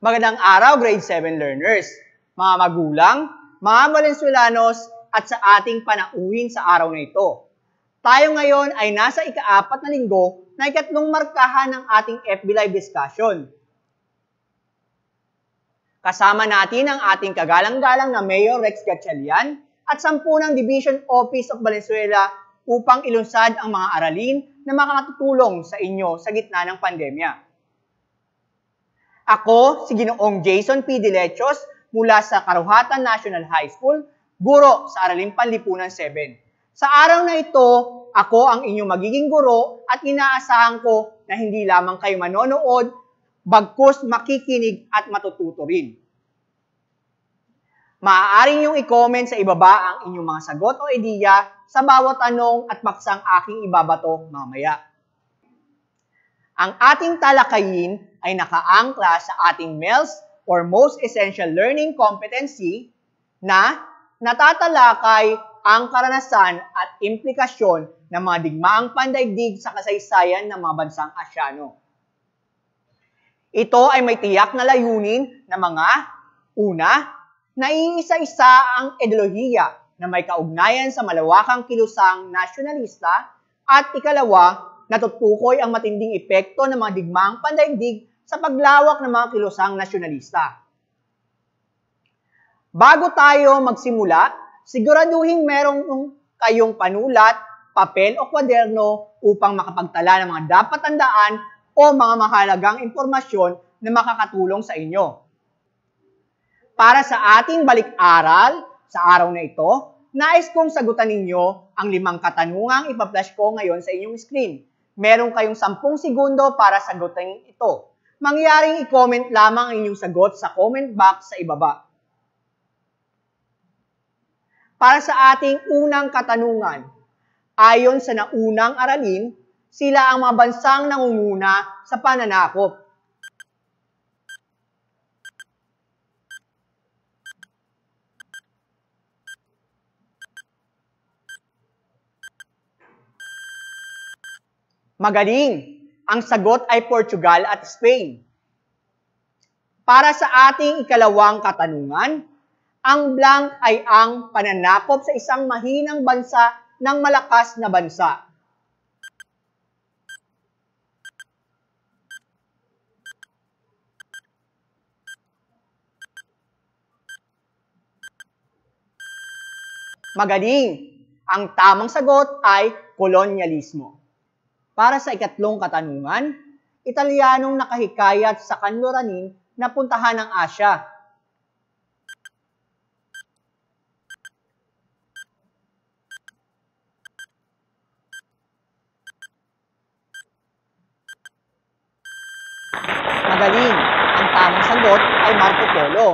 Magandang araw, grade 7 learners, mga magulang, mga Valenzuelanos, at sa ating panauhin sa araw na ito. Tayo ngayon ay nasa ika-4 na linggo na ikatlong markahan ng ating FB Live discussion. Kasama natin ang ating kagalang-galang na Mayor Rex Gatchalian at 10 ng Division Office of Valenzuela upang ilunsad ang mga aralin na makakatutulong sa inyo sa gitna ng pandemya. Ako, si Ginoong Jason P. Delechos mula sa Karuhatan National High School, guro sa Araling Panlipunan 7. Sa araw na ito, ako ang inyong magiging guro at inaasahan ko na hindi lamang kayo manonood, bagkus makikinig at matututo rin. Maaari niyong i-comment sa ibaba ang inyong mga sagot o ideya sa bawat tanong at paksang aking ibabato mamaya. Ang ating talakayin ay nakaangkla sa ating MELS or Most Essential Learning Competency na natatalakay ang karanasan at implikasyon ng mga digmaang pandaigdig sa kasaysayan ng mga bansang Asyano. Ito ay may tiyak na layunin na mga una, naiisa-isa ang ideolohiya na may kaugnayan sa malawakang kilusang nasyonalista at ikalawa, natutukoy ang matinding epekto ng mga digmaang pandaigdig sa paglawak ng mga kilusang nasyonalista. Bago tayo magsimula, siguraduhin merong kayong panulat, papel o kwaderno upang makapagtala ng mga dapat tandaan o mga mahalagang impormasyon na makakatulong sa inyo. Para sa ating balik-aral sa araw na ito, nais kong sagutan ninyo ang 5 katanungang ipa-flash ko ngayon sa inyong screen. Meron kayong 10 segundo para sagutin ito. Mangyaring i-comment lamang ang inyong sagot sa comment box sa ibaba. Para sa ating unang katanungan, ayon sa naunang aralin, sila ang mga bansang nangunguna sa pananakop. Magaling! Ang sagot ay Portugal at Spain. Para sa ating ikalawang katanungan, ang blank ay ang pananakop sa isang mahinang bansa ng malakas na bansa. Magaling! Ang tamang sagot ay kolonyalismo. Para sa ikatlong katanungan, Italianong nakahikayat sa kanluranin na puntahan ng Asya. Magaling! Ang tamang sagot ay Marco Polo.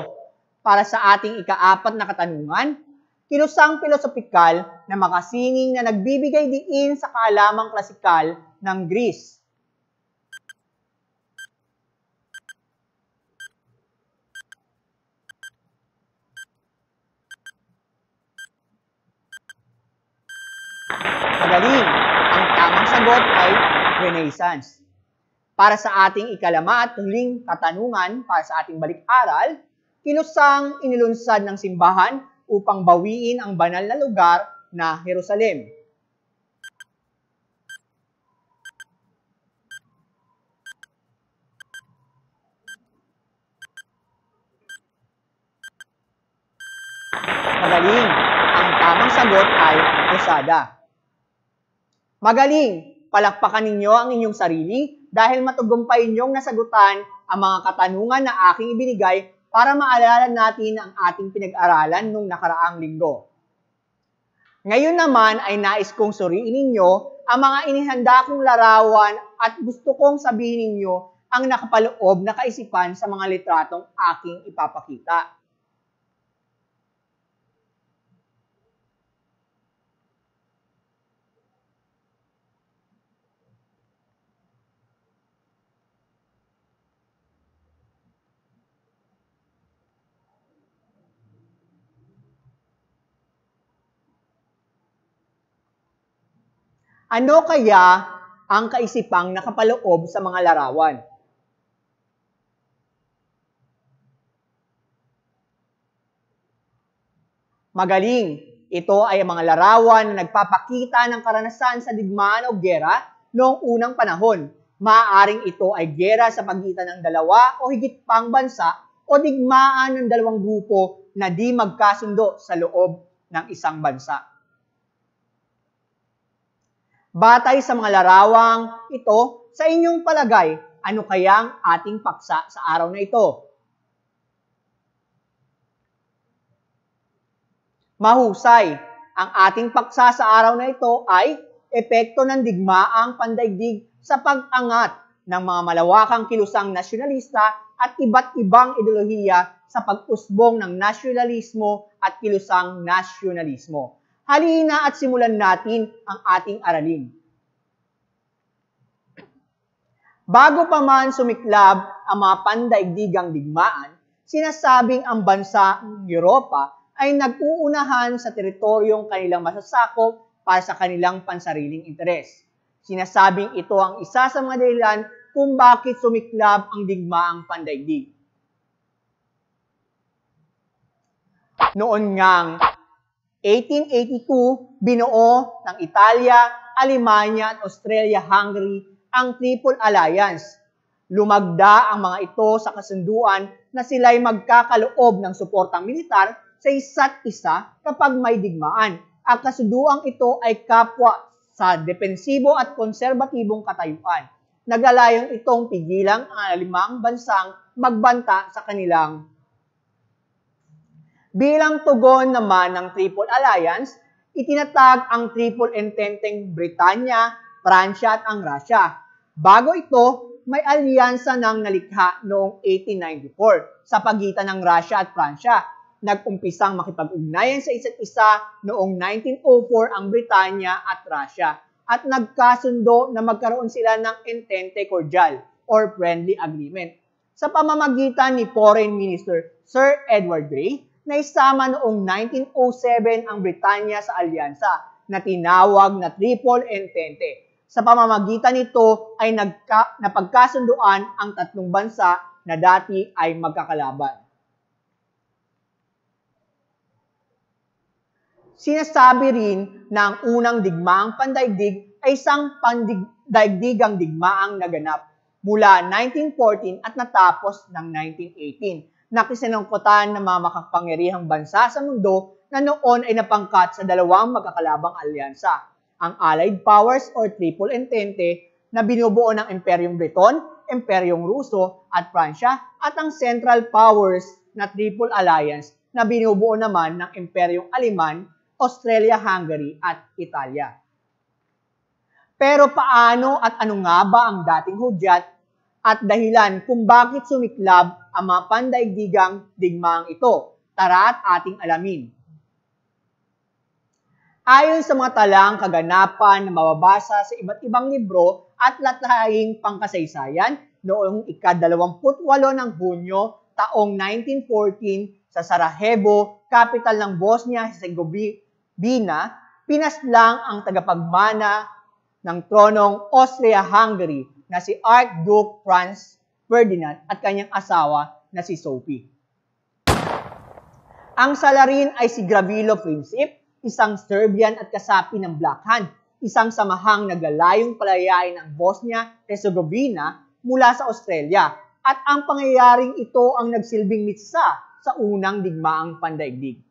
Para sa ating ika-4 na katanungan, kilusang pilosopikal na makasinging na nagbibigay diin sa kaalamang klasikal ng Greece. Magaling! Ang tamang sagot ay Renaissance. Para sa ating ika-5 at huling katanungan para sa ating balik-aral, kilusang inilunsad ng simbahan upang bawiin ang banal na lugar na Jerusalem. Magaling! Ang tamang sagot ay Posada. Magaling! Palakpakan ninyo ang inyong sarili dahil matagumpay ninyong nasagutan ang mga katanungan na aking ibinigay para maalala natin ang ating pinag-aralan nung nakaraang linggo. Ngayon naman ay nais kong suriin ninyo ang mga inihanda kong larawan at gusto kong sabihin ninyo ang nakapaloob na kaisipan sa mga litratong aking ipapakita. Ano kaya ang kaisipang nakapaloob sa mga larawan? Magaling, ito ay mga larawan na nagpapakita ng karanasan sa digmaan o giyera noong unang panahon. Maaaring ito ay giyera sa pagitan ng dalawa o higit pang bansa o digmaan ng dalawang grupo na di magkasundo sa loob ng isang bansa. Batay sa mga larawang ito, sa inyong palagay, ano kayang ating paksa sa araw na ito? Mahusay, ang ating paksa sa araw na ito ay epekto ng digmaang pandaigdig sa pag-angat ng mga malawakang kilusang nasyonalista at iba't ibang ideolohiya sa pag-usbong ng nasyonalismo at kilusang nasyonalismo. Halina at simulan natin ang ating aralin. Bago pa man sumiklab ang mga pandaigdigang digmaan, sinasabing ang bansa ng Europa ay nag-uunahan sa teritoryong kanilang masasakop para sa kanilang pansariling interes. Sinasabing ito ang isa sa mga dahilan kung bakit sumiklab ang digmaang pandaigdig. Noon ngang 1882, binuo ng Italia, Alemanya at Australia-Hungary ang Triple Alliance. Lumagda ang mga ito sa kasunduan na sila'y magkakaloob ng suportang militar sa isa't isa kapag may digmaan. Ang kasunduang ito ay kapwa sa depensibo at konserbatibong katayuan. Naglalayong itong pigilang ang limang bansang magbanta sa kanilang. Bilang tugon naman ng Triple Alliance, itinatag ang Triple Ententeng Britanya, Pransya at ang Russia. Bago ito, may alyansa ng nalikha noong 1894 sa pagitan ng Russia at Pransya. Nag-umpisang makipag-ugnayan sa isa't isa noong 1904 ang Britanya at Russia at nagkasundo na magkaroon sila ng Entente Cordial or Friendly Agreement sa pamamagitan ni Foreign Minister Sir Edward Grey na isama noong 1907 ang Britanya sa alyansa na tinawag na Triple Entente. Sa pamamagitan nito ay napagkasunduan ang tatlong bansa na dati ay magkakalaban. Sinasabi rin na ang unang digmaang pandaigdig ay isang pandaigdigang digmaang naganap mula 1914 at natapos ng 1918 na kisinungkutan ng mga makapangyarihang bansa sa mundo na noon ay napangkat sa dalawang magkakalabang alyansa, ang Allied Powers or Triple Entente na binubuo ng Imperyong Briton, Imperyong Ruso at Pransya at ang Central Powers na Triple Alliance na binubuo naman ng Imperyong Aleman, Australia-Hungary at Italia. Pero paano at ano nga ba ang dating hudyat at dahilan kung bakit sumiklab ang mga pandaigdigang digmaang ito? Tara at ating alamin. Ayon sa mga talang kaganapan na mababasa sa iba't ibang libro at latahing pangkasaysayan, noong ika-28 ng Hunyo taong 1914 sa Sarajevo, capital ng Bosnia-Herzegovina, pinaslang ang tagapagmana ng tronong Austria-Hungary na si Archduke Franz Ferdinand at kanyang asawa na si Sophie. Ang salarin ay si Gavrilo Princip, isang Serbian at kasapi ng Black Hand, isang samahang naglalayong palayain ng Bosnia-Herzegovina mula sa Australia, at ang pangyayaring ito ang nagsilbing mitsa sa unang digmaang pandaigdig.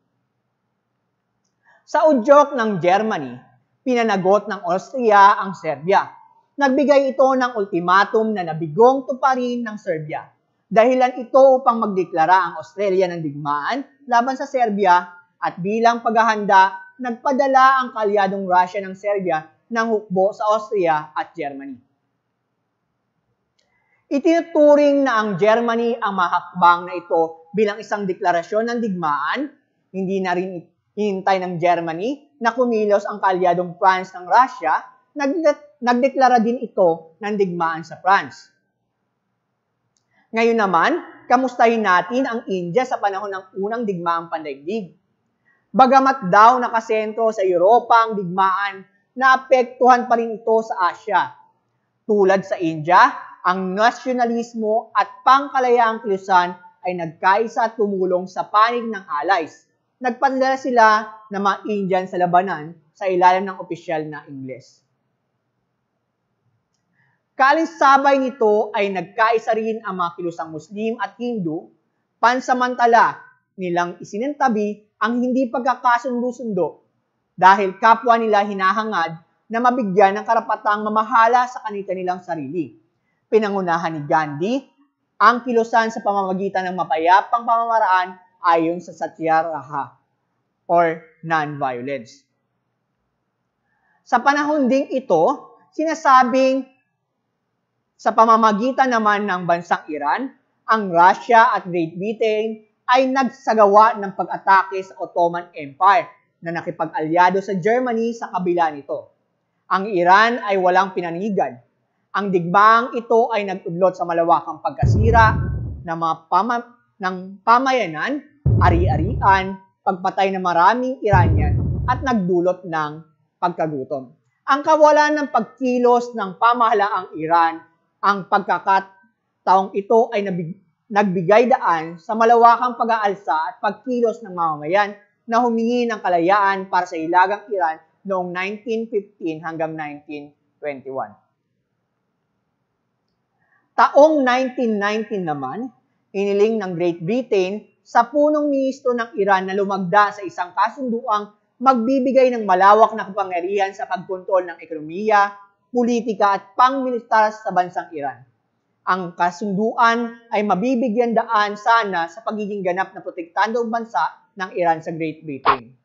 Sa udyok ng Germany, pinanagot ng Austria ang Serbia. Nagbigay ito ng ultimatum na nabigong tuparin ng Serbia. Dahilan ito upang magdeklara ang Australia ng digmaan laban sa Serbia at bilang paghahanda, nagpadala ang kaalyadong Russia ng Serbia ng hukbo sa Austria at Germany. Itinuturing na ang Germany ang mahakbang na ito bilang isang deklarasyon ng digmaan. Hindi na rin hinintay ng Germany na kumilos ang kaalyadong France ng Russia, nagdeklara din ito ng digmaan sa France. Ngayon naman, kamustahin natin ang India sa panahon ng unang digmaang pandaigdig. Bagamat daw nakasentro sa Europa ang digmaan, naapektuhan pa rin ito sa Asia. Tulad sa India, ang nasyonalismo at pangkalayaang kilusan ay nagkaisa at tumulong sa panig ng Allies. nagpadala sila ng mga Indian sa labanan sa ilalim ng opisyal na Ingles. Kalinsabay nito ay nagkaisa rin ang mga kilusang Muslim at Hindu, pansamantala nilang isinantabi ang hindi pagkakasundo-sundo dahil kapwa nila hinahangad na mabigyan ng karapatang mamahala sa kanilang sarili. Pinangunahan ni Gandhi ang kilusan sa pamamagitan ng mapayapang pamamaraan ayon sa Satyagraha or non-violence. Sa panahon ding ito, sinasabing sa pamamagitan naman ng bansang Iran, ang Russia at Great Britain ay nagsagawa ng pag-atake sa Ottoman Empire na nakipag-alyado sa Germany sa kabila nito. Ang Iran ay walang pinanigan. Ang digmaang ito ay nag-udlot sa malawakang pagkasira ng mga pamayanan, ari-arian, pagpatay ng maraming Iranian at nagdulot ng pagkagutom. Ang kawalan ng pagkilos ng pamahalaang Iran, ang pagkakataong ito ay nagbigay daan sa malawakang pag-aalsa at pagkilos ng mamamayan na humingi ng kalayaan para sa Hilagang Iran noong 1915 hanggang 1921. Taong 1919 naman, iniling ng Great Britain sa punong ministro ng Iran na lumagda sa isang kasunduang magbibigay ng malawak na kapangyarihan sa pagkontrol ng ekonomiya, politika at pangmilitar sa bansang Iran. Ang kasunduan ay mabibigyan daan sana sa pagiging ganap na protektadong bansa ng Iran sa Great Britain.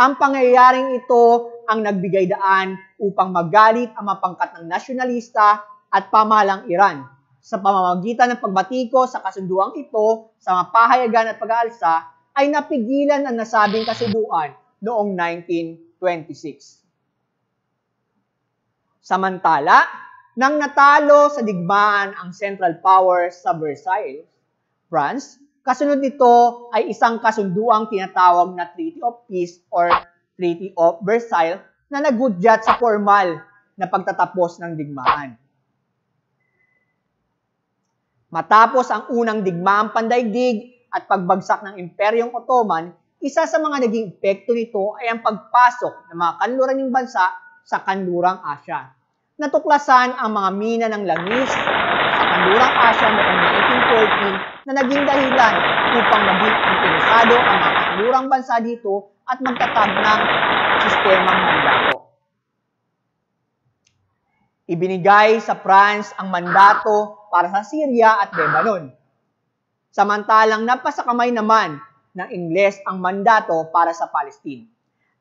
Ang pangyayaring ito ang nagbigay daan upang magalit ang mapangkat ng nasyonalista at pamahalang Iran sa pamamagitan ng pagbatiko sa kasunduang ito sa mga pahayagan at pag-aalsa ay napigilan ang nasabing kasunduan noong 1926. Samantala, nang natalo sa digmaan ang Central Powers sa Versailles, France, kasunod nito ay isang kasunduang tinatawag na Treaty of Peace or Treaty of Versailles na nagudyat sa formal na pagtatapos ng digmaan. Matapos ang unang digmaang pandaigdig at pagbagsak ng Imperyong Ottoman, isa sa mga naging epekto nito ay ang pagpasok ng mga kanluraning bansa sa kanlurang Asya. Natuklasan ang mga mina ng langis sa kanlurang Asya noong 1914 na naging dahilan upang maging interesado ang mga kanlurang bansa dito at magtatag ng sistemang mandato. Ibinigay sa France ang mandato para sa Syria at Lebanon. Samantalang napasakamay naman ng Ingles ang mandato para sa Palestine.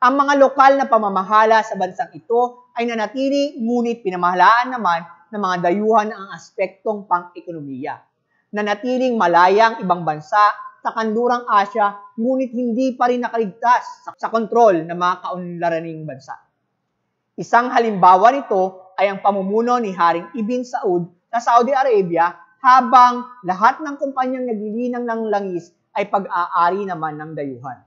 Ang mga lokal na pamamahala sa bansang ito ay nanatili ngunit pinamahalaan naman ng mga dayuhan ang aspektong pang-ekonomiya. Nanatiling malaya ang ibang bansa sa kanlurang Asya ngunit hindi pa rin nakaligtas sa kontrol ng mga kaunlaraning bansa. Isang halimbawa nito ay ang pamumuno ni Haring Ibn Saud sa Saudi Arabia habang lahat ng kumpanyang naglilinang ng langis ay pag-aari naman ng dayuhan.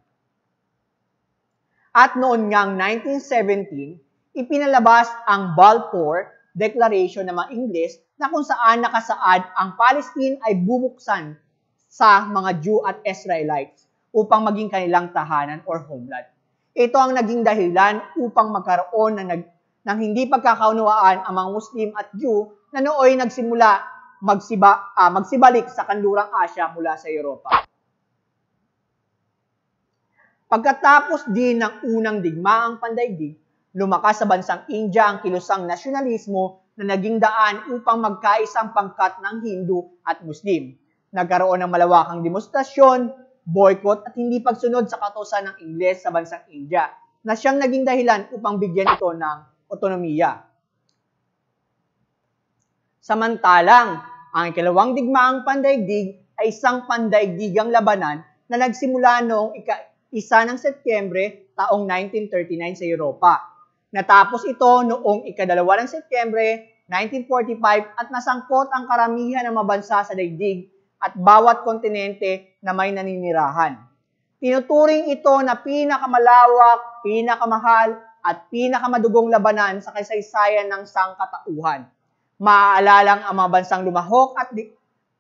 At noon ngang 1917, ipinalabas ang Balfour Declaration ng mga Ingles na kung saan nakasaad ang Palestine ay bubuksan sa mga Jew at Israelites upang maging kanilang tahanan or homeland. Ito ang naging dahilan upang magkaroon ng hindi pagkakaunawaan ang mga Muslim at Jew na nooy nagsimula magsibalik sa kanlurang Asya mula sa Europa. Pagkatapos din ng unang digmaang pandaigdig, lumakas sa bansang India ang kilusang nasyonalismo na naging daan upang magkaisang pangkat ng Hindu at Muslim. Nagkaroon ng malawakang demonstrasyon, boycott at hindi pagsunod sa kautusan ng Ingles sa bansang India na siyang naging dahilan upang bigyan ito ng otonomiya. Samantalang, ang ikalawang digmaang pandaigdig ay isang pandaigdigang labanan na nagsimula noong 1 ng Setyembre taong 1939 sa Europa. Natapos ito noong 2 ng Setyembre 1945 at nasangkot ang karamihan ng mga bansa sa daigdig at bawat kontinente na may naninirahan. Tinuturing ito na pinakamalawak, pinakamahal at pinakamadugong labanan sa kasaysayan ng sangkatauhan. Maaalala ang mga bansang lumahok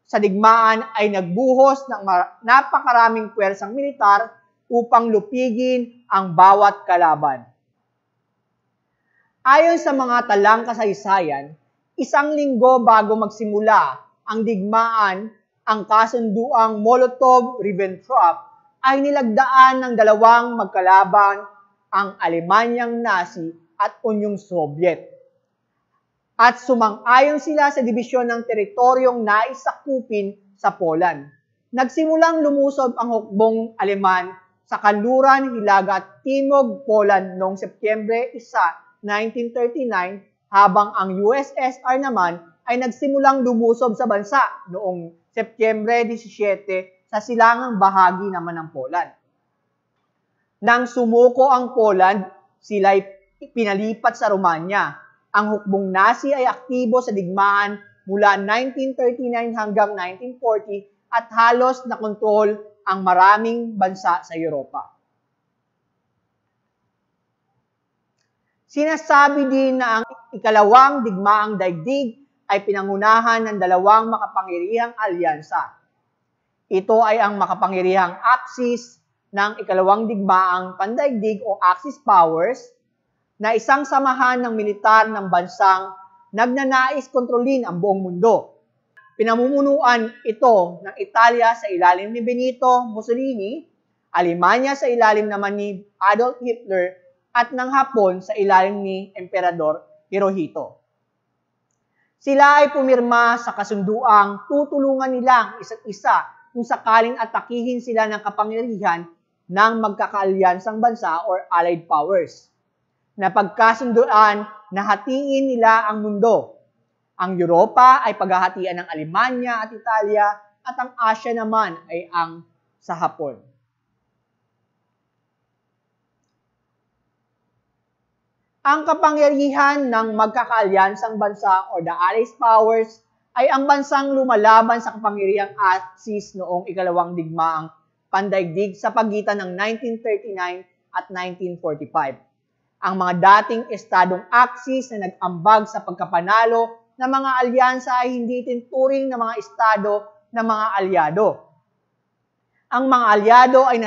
sa digmaan ay nagbuhos ng napakaraming puwersang militar upang lupigin ang bawat kalaban. Ayon sa mga talang kasaysayan, 1 linggo bago magsimula ang digmaan, ang kasunduang Molotov-Ribbentrop ay nilagdaan ng dalawang magkalaban, ang Alemanyang Nazi at Unyong Soviet. At sumang-ayon sila sa dibisyon ng teritoryong naisakupin sa Poland. Nagsimulang lumusob ang hukbong Aleman sa kanluran, Hilaga at Timog Poland noong Setyembre 1, 1939, habang ang USSR naman ay nagsimulang lumusob sa bansa noong Setyembre 17 sa silangang bahagi naman ng Poland. Nang sumuko ang Poland, sila'y pinalipat sa Romanya. Ang hukbong Nazi ay aktibo sa digmaan mula 1939 hanggang 1940 at halos nakontrol ang maraming bansa sa Europa. Sinasabi din na ang ikalawang digmaang daigdig ay pinangunahan ng dalawang makapangyarihang alyansa. Ito ay ang makapangyarihang Axis ng ikalawang digmaang pandaigdig o Axis powers, na isang samahan ng militar ng bansang nagnanais kontrolin ang buong mundo. Pinamumunuan ito ng Italia sa ilalim ni Benito Mussolini, Alemanya sa ilalim naman ni Adolf Hitler, at ng Hapon sa ilalim ni Emperador Hirohito. Sila ay pumirma sa kasunduang tutulungan nilang isa't isa kung sakaling atakihin sila ng kapangyarihan ng magkakaalyansang bansa or allied powers. Napagkasunduan na hatiin nila ang mundo. Ang Europa ay paghahatian ng Alemanya at Italia at ang Asya naman ay ang sa Hapon. Ang kapangyarihan ng magkakaalyansang bansa o the Allied Powers ay ang bansang lumalaban sa kapangyarihang Axis noong ikalawang digmaang pandaigdig sa pagitan ng 1939 at 1945. Ang mga dating estadong Axis na nag-ambag sa pagkapanalo ng mga alyansa ay hindi tinuturing na mga estado ng mga alyado. Ang mga alyado ay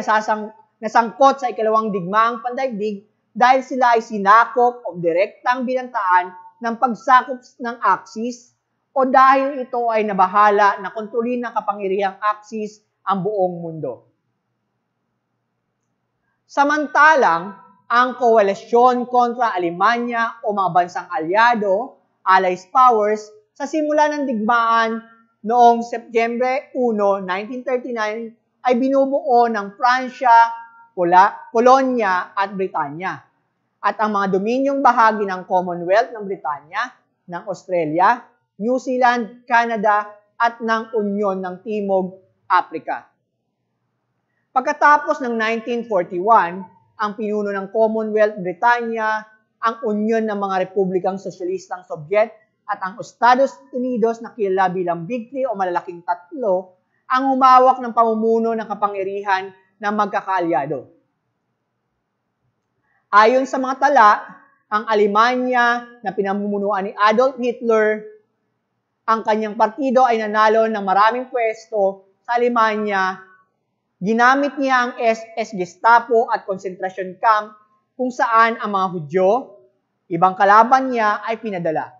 nasangkot sa ikalawang digmaang pandaigdig dahil sila ay sinakop o direktang binantaan ng pagsakop ng Axis o dahil ito ay nabahala na kontrolin ng kapangyarihang Axis ang buong mundo. Samantalang, ang koalisyon kontra Alemanya o mga bansang alyado, Allied Powers, sa simula ng digmaan noong Setyembre 1, 1939 ay binubuo ng Pransya, Polonya at Britanya. At ang mga dominyong bahagi ng Commonwealth ng Britanya, ng Australia, New Zealand, Canada at ng Unyon ng Timog Africa. Pagkatapos ng 1941, ang pinuno ng Commonwealth Britanya, ang Unyon ng mga Republikang Sosyalistang Soviet at ang Estados Unidos na kilala bilang Big Three o malalaking tatlo ang humawak ng pamumuno ng kapangyarihan ng magkakaalyado. Ayon sa mga tala, ang Alemanya na pinamumunuan ni Adolf Hitler, ang kanyang partido ay nanalo ng maraming pwesto sa Alemanya. Ginamit niya ang SS Gestapo at concentration camp kung saan ang mga Hudyo, ibang kalaban niya ay pinadala.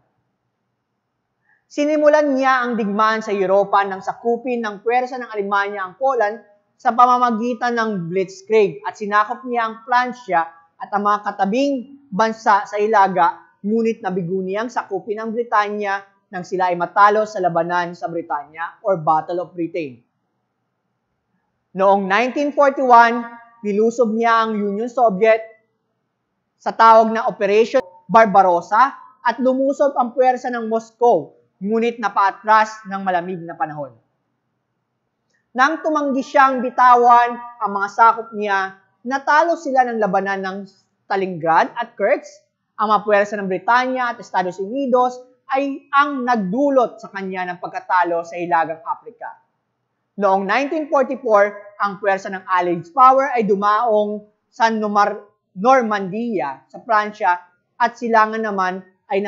Sinimulan niya ang digmaan sa Europa nang sakupin ng puwersa ng Alemanya ang Poland sa pamamagitan ng Blitzkrieg at sinakop niya ang Pransya at ang mga katabing bansa sa Hilaga, ngunit nabigo niyang sakupin ang Britanya nang sila ay matalo sa labanan sa Britanya or Battle of Britain. Noong 1941, nilusob niya ang Union Soviet sa tawag na Operation Barbarossa at lumusob ang puwersa ng Moscow, ngunit napaatras ng malamig na panahon. Nang tumanggi siyang bitawan ang mga sakop niya, natalo sila ng labanan ng Stalingrad at Kursk. Ang mga puwersa ng Britanya at Estados Unidos ay ang nagdulot sa kanya ng pagkatalo sa Hilagang Africa. Noong 1944, ang puwersa ng Allied Power ay dumaong sa Normandia sa Pransya at sila naman ay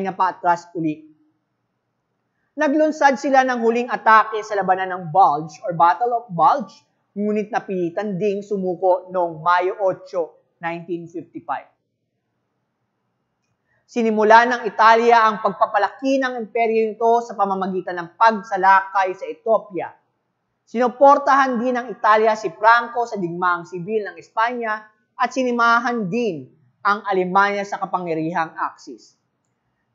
napaatras uli. Naglunsad sila ng huling atake sa labanan ng Bulge or Battle of Bulge, ngunit napilitan ding sumuko noong Mayo 8, 1955. Sinimula ng Italia ang pagpapalaki ng imperyo nito sa pamamagitan ng pagsalakay sa Ethiopia. Sinuportahan din ng Italia si Franco sa digmaang sibil ng Espanya at sinimahan din ang Alemanya sa kapangyarihang Axis.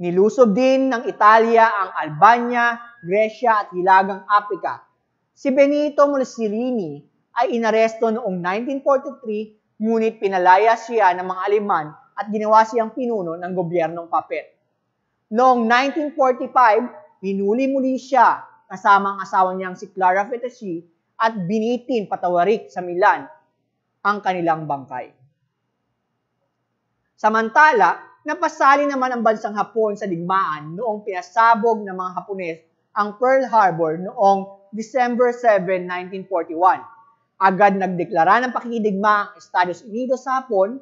Nilusob din ng Italia ang Albania, Gresya at Hilagang Afrika. Si Benito Mussolini ay inaresto noong 1943 ngunit pinalaya siya ng mga Aleman at ginawa siyang pinuno ng gobyernong Papet. Noong 1945, pinuli muli siya kasama ang asawa niyang si Clara Fettucci at binitin patawarik sa Milan ang kanilang bangkay. Samantala, napasali naman ang bansang Hapon sa digmaan noong pinasabog ng mga Hapones ang Pearl Harbor noong December 7, 1941. Agad nagdeklara ng pakikidigma ang Estados Unidos sa Hapon.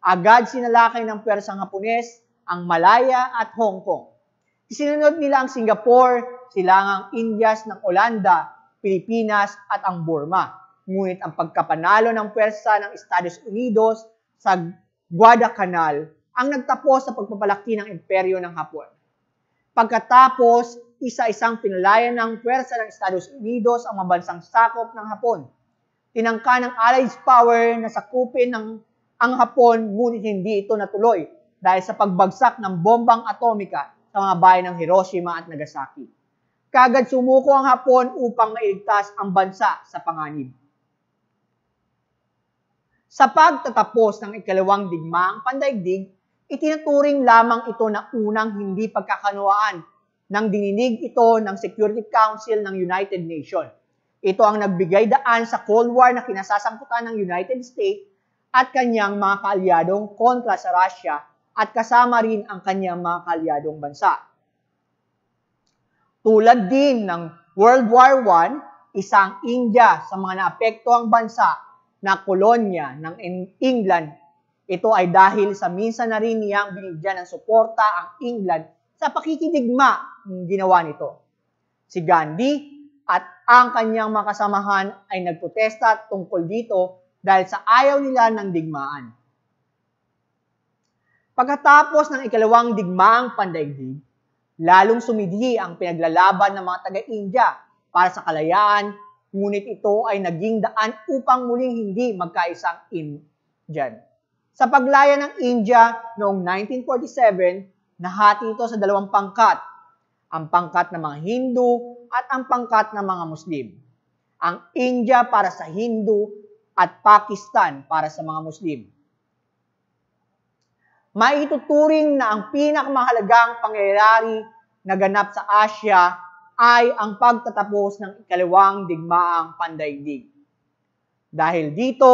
Agad sinalakay ng pwersang Hapones ang Malaya at Hong Kong. Isinunod nila ang Singapore, silangang Indias ng Olanda, Pilipinas at ang Burma. Ngunit ang pagkapanalo ng pwersa ng Estados Unidos sa Guadalcanal ang nagtapos sa pagpapalaki ng imperyo ng Hapon. Pagkatapos, isa-isang pinalaya ng pwersa ng Estados Unidos ang mabansang sakop ng Hapon. Tinangka ng Allied power na sakupin ang Hapon, ngunit hindi ito natuloy dahil sa pagbagsak ng bombang atomika sa mga bayan ng Hiroshima at Nagasaki. Kaagad sumuko ang Hapon upang mailigtas ang bansa sa panganib. Sa pagtatapos ng ikalawang digmaang pandaigdig, itinuturing lamang ito na unang hindi pagkakaunawaan nang dininig ito ng Security Council ng United Nations. Ito ang nagbigay daan sa Cold War na kinasasangkutan ng United States at kanyang mga kaalyadong kontra sa Russia at kasama rin ang kanyang mga kaalyadong bansa. Tulad din ng World War I, isang India sa mga naapektuhang bansa na kolonya ng England. Ito ay dahil sa minsan na rin niyang binigyan ng suporta ang England sa pakikidigma ng ginawa nito. Si Gandhi at ang kanyang mga kasamahan ay nagprotesta tungkol dito dahil sa ayaw nila ng digmaan. Pagkatapos ng ikalawang digmaang pandaigdig, lalong sumidhi ang pinaglalaban ng mga taga-India para sa kalayaan, ngunit ito ay naging daan upang muling hindi magkaisang Indian. Sa paglaya ng India noong 1947, nahati ito sa dalawang pangkat, ang pangkat ng mga Hindu at ang pangkat ng mga Muslim. Ang India para sa Hindu at Pakistan para sa mga Muslim. Maituturing na ang pinakamahalagang pangyayari na ganap sa Asia ay ang pagtatapos ng ikalawang digmaang pandaigdig. Dahil dito,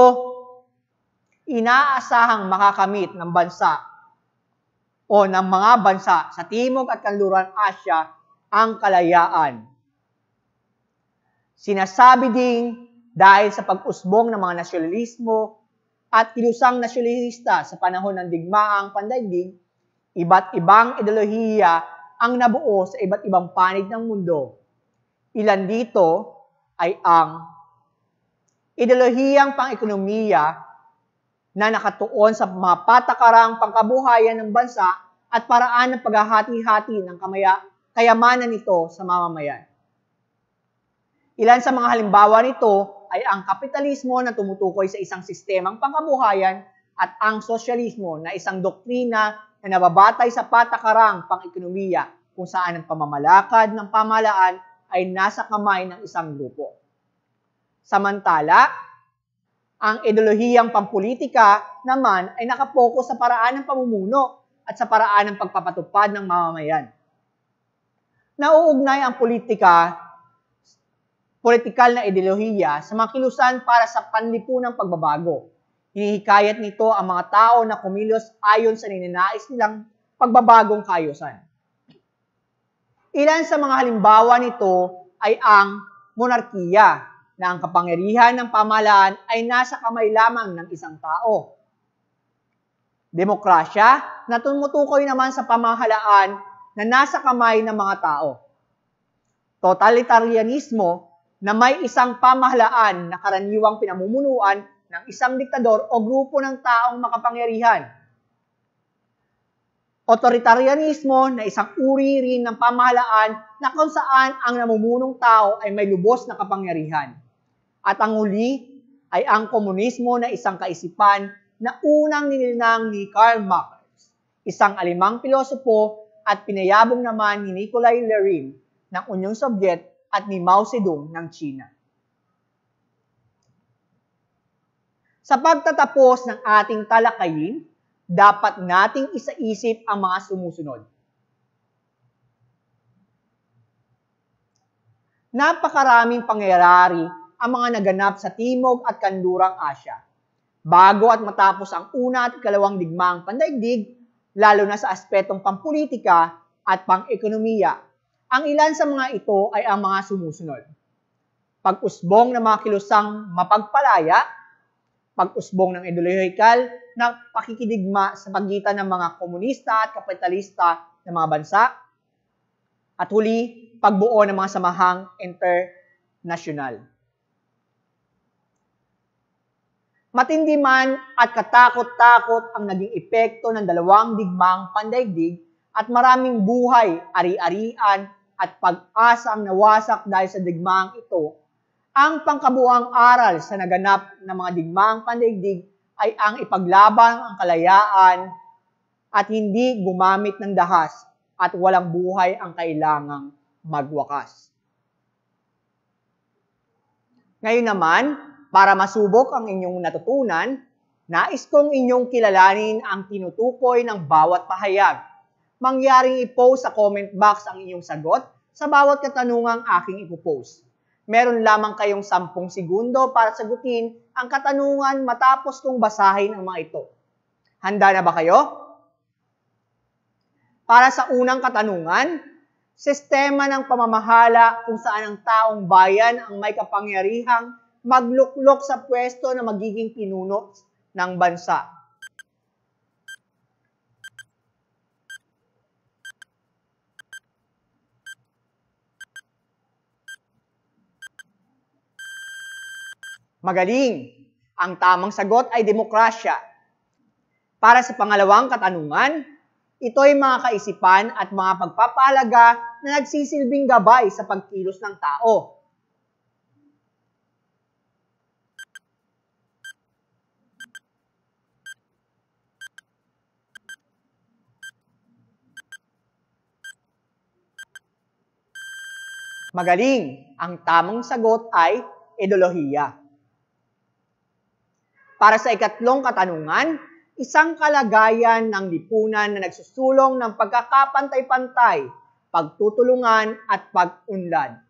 inaasahang makakamit ng bansa o ng mga bansa sa Timog at Kanluran Asya ang kalayaan. Sinasabi ding dahil sa pag-usbong ng mga nasyonalismo at kilusang nasyonalista sa panahon ng digmaang pandaigdig, iba't ibang ideolohiya ang nabuo sa iba't ibang panig ng mundo. Ilan dito ay ang ideolohiyang pang-ekonomiya na nakatuon sa mga patakarang pangkabuhayan ng bansa at paraan ng paghahati-hati ng kayamanan nito sa mamamayan. Ilan sa mga halimbawa nito ay ang kapitalismo na tumutukoy sa isang sistemang pangkabuhayan at ang sosyalismo na isang doktrina na nababatay sa patakarang pang-ekonomiya kung saan ang pamamalakad ng pamahalaan ay nasa kamay ng isang grupo. Samantala, ang ideolohiyang pampolitika naman ay nakapokus sa paraan ng pamumuno at sa paraan ng pagpapatupad ng mamamayan. Nauugnay ang politikal na ideolohiya sa mga kilusan para sa panlipunang pagbabago. Hinihikayat nito ang mga tao na kumilos ayon sa ninanais nilang pagbabagong kayusan. Ilan sa mga halimbawa nito ay ang monarkiya, na ang kapangyarihan ng pamahalaan ay nasa kamay lamang ng isang tao. Demokrasya, na tumutukoy naman sa pamahalaan na nasa kamay ng mga tao. Totalitarianismo na may isang pamahalaan na karaniwang pinamumunuan ng isang diktador o grupo ng taong makapangyarihan. Authoritarianismo na isang uri rin ng pamahalaan na kung saan ang namumunong tao ay may lubos na kapangyarihan. At ang huli ay ang komunismo na isang kaisipan na unang nilinang ni Karl Marx, isang alemang pilosopo at pinayabong naman ni Nikolai Lenin ng Unyong Sobyet at ni Mao Zedong ng China. Sa pagtatapos ng ating talakayin, dapat nating isaisip ang mga sumusunod. Napakaraming pangyayari ang mga naganap sa Timog at Kanlurang Asya. Bago at matapos ang una at ikalawang digmaang pandaigdig, lalo na sa aspetong pampolitika at pang-ekonomiya. Ang ilan sa mga ito ay ang mga sumusunod. Pag-usbong ng mga kilusang mapagpalaya, pag-usbong ng ideolohikal na pakikidigma sa pagitan ng mga komunista at kapitalista ng mga bansa, at huli, pagbuo ng mga samahang internasyonal. Matindi man at katakot-takot ang naging epekto ng dalawang digmaang pandaigdig at maraming buhay, ari-arian at pag-asa ang nawasak dahil sa digmaang ito, ang pangkabuang aral sa naganap ng mga digmaang pandaigdig ay ang ipaglaban ang kalayaan at hindi gumamit ng dahas at walang buhay ang kailangang magwakas. Ngayon naman, para masubok ang inyong natutunan, nais kong inyong kilalanin ang tinutukoy ng bawat pahayag. Mangyaring i-post sa comment box ang inyong sagot sa bawat katanungang aking ipopost. Meron lamang kayong 10 segundo para sagutin ang katanungan matapos kong basahin ang mga ito. Handa na ba kayo? Para sa unang katanungan, sistema ng pamamahala kung saan ang taong bayan ang may kapangyarihang magluklok sa pwesto na magiging pinuno ng bansa. Magaling! Ang tamang sagot ay demokrasya. Para sa pangalawang katanungan, ito ay mga kaisipan at mga pagpapahalaga na nagsisilbing gabay sa pagkilos ng tao. Magaling! Ang tamang sagot ay ideolohiya. Para sa ikatlong katanungan, isang kalagayan ng lipunan na nagsusulong ng pagkakapantay-pantay, pagtutulungan at pag-unlad.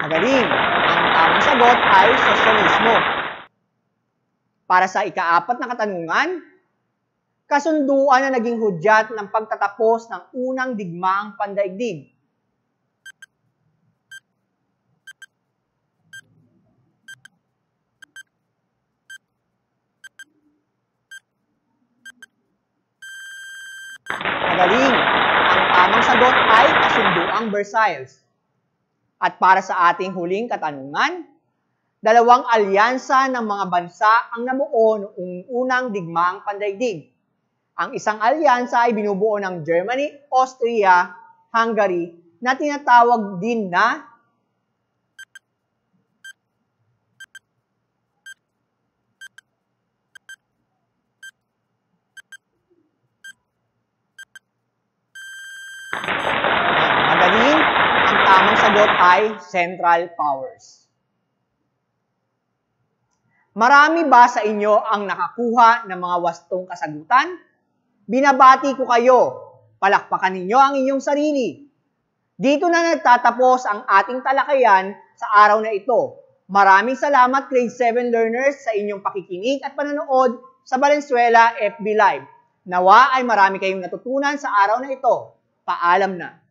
Magaling! Ang tamang sagot ay sosyalismo. Para sa ikaapat na katanungan, kasunduan na naging hudyat ng pagtatapos ng unang digmaang pandaigdig. Magaling! Ang tamang sagot ay kasunduang Versailles. At para sa ating huling katanungan, dalawang alyansa ng mga bansa ang nabuo noong unang digmaang pandaigdig. Ang isang alyansa ay binubuo ng Germany, Austria, Hungary na tinatawag din na magaling, ang tamang sagot ay Central Powers. Marami ba sa inyo ang nakakuha ng mga wastong kasagutan? Binabati ko kayo. Palakpakan ninyo ang inyong sarili. Dito na nagtatapos ang ating talakayan sa araw na ito. Maraming salamat grade 7 learners sa inyong pakikinig at panonood sa Valenzuela FB Live. Nawa ay marami kayong natutunan sa araw na ito. Paalam na.